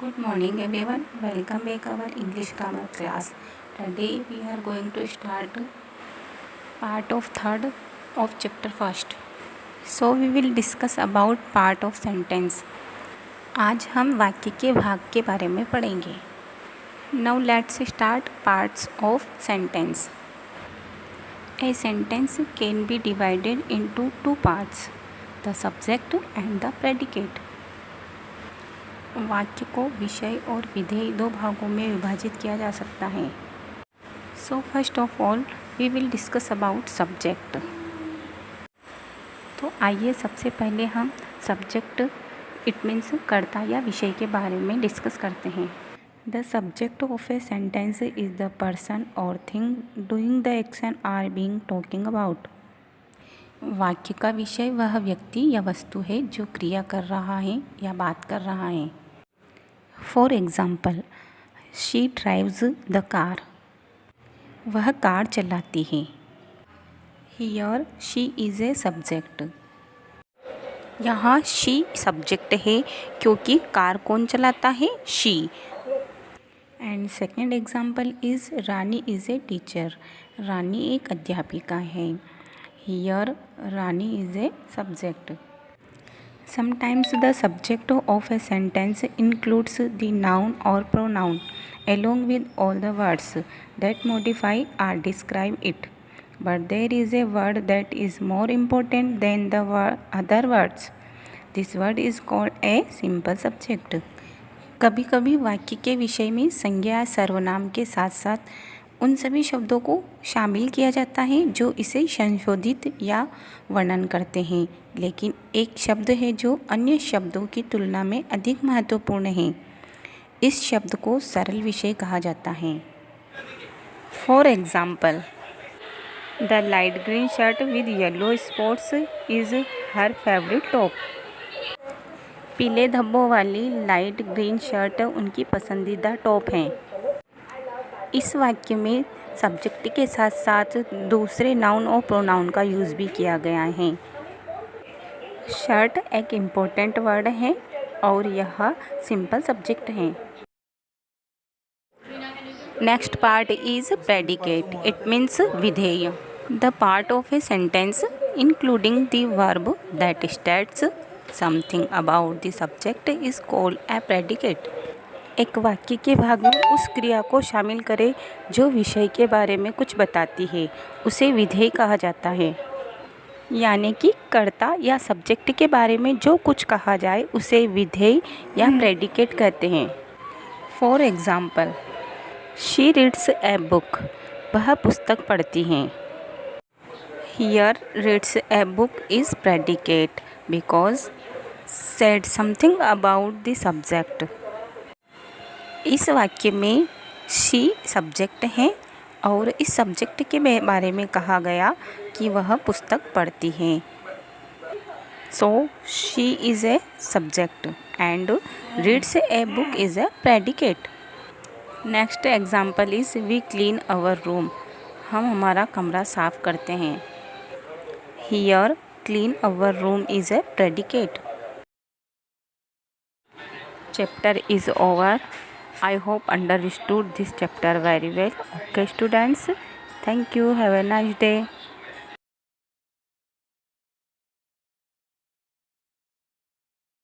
Good morning everyone. Welcome back our English grammar class. Today we are going to start part of third of chapter first. So we will discuss about part of sentence. आज हम वाक्य के भाग के बारे में पढ़ेंगे. Now let's start parts of sentence. A sentence can be divided into two parts, the subject and the predicate. वाक्य को विषय और विधेय दो भागों में विभाजित किया जा सकता है. So first of all we will discuss about subject. तो आइए सबसे पहले हम सब्जेक्ट इट मीन्स कर्ता या विषय के बारे में डिस्कस करते हैं. The subject of a sentence is the person और thing doing the action or being talking about. वाक्य का विषय वह व्यक्ति या वस्तु है जो क्रिया कर रहा है या बात कर रहा है. For example, she drives the car. वह कार चलाती है. Here she is a subject. यहाँ शी सब्जेक्ट है क्योंकि कार कौन चलाता है, she. And second example is Rani is a teacher. Rani एक अध्यापिका है. Here Rani is a subject. Sometimes the subject of a sentence includes the noun or pronoun along with all the words that modify or describe it. But there is a word that is more important than the other words. This word is called a simple subject. कभी कभी वाक्य के विषय में संज्ञा या सर्वनाम के साथ साथ उन सभी शब्दों को शामिल किया जाता है जो इसे संशोधित या वर्णन करते हैं, लेकिन एक शब्द है जो अन्य शब्दों की तुलना में अधिक महत्वपूर्ण है. इस शब्द को सरल विषय कहा जाता है. For example, the light green shirt with yellow spots is her favourite top. पीले धब्बों वाली लाइट ग्रीन शर्ट उनकी पसंदीदा टॉप है. इस वाक्य में सब्जेक्ट के साथ साथ दूसरे नाउन और प्रोनाउन का यूज़ भी किया गया है. शर्ट एक इम्पोर्टेंट वर्ड है और यह सिंपल सब्जेक्ट है. Next part is predicate. It means विधेय. The part of a sentence including the verb that states something about the subject is called a predicate. एक वाक्य के भाग में उस क्रिया को शामिल करें जो विषय के बारे में कुछ बताती है, उसे विधेय कहा जाता है. यानी कि कर्ता या सब्जेक्ट के बारे में जो कुछ कहा जाए उसे विधेय या प्रेडिकेट कहते हैं. For example, she reads a book. वह पुस्तक पढ़ती हैं. Here reads a book is predicate because said something about the subject. इस वाक्य में शी सब्जेक्ट है और इस सब्जेक्ट के बारे में कहा गया कि वह पुस्तक पढ़ती है. So she is a subject and reads a book is a predicate. Next example is we clean our room. हम हमारा कमरा साफ करते हैं. Here clean our room is a predicate. Chapter is over. I hope understood this chapter very well. Okay students, thank you. Have a nice day.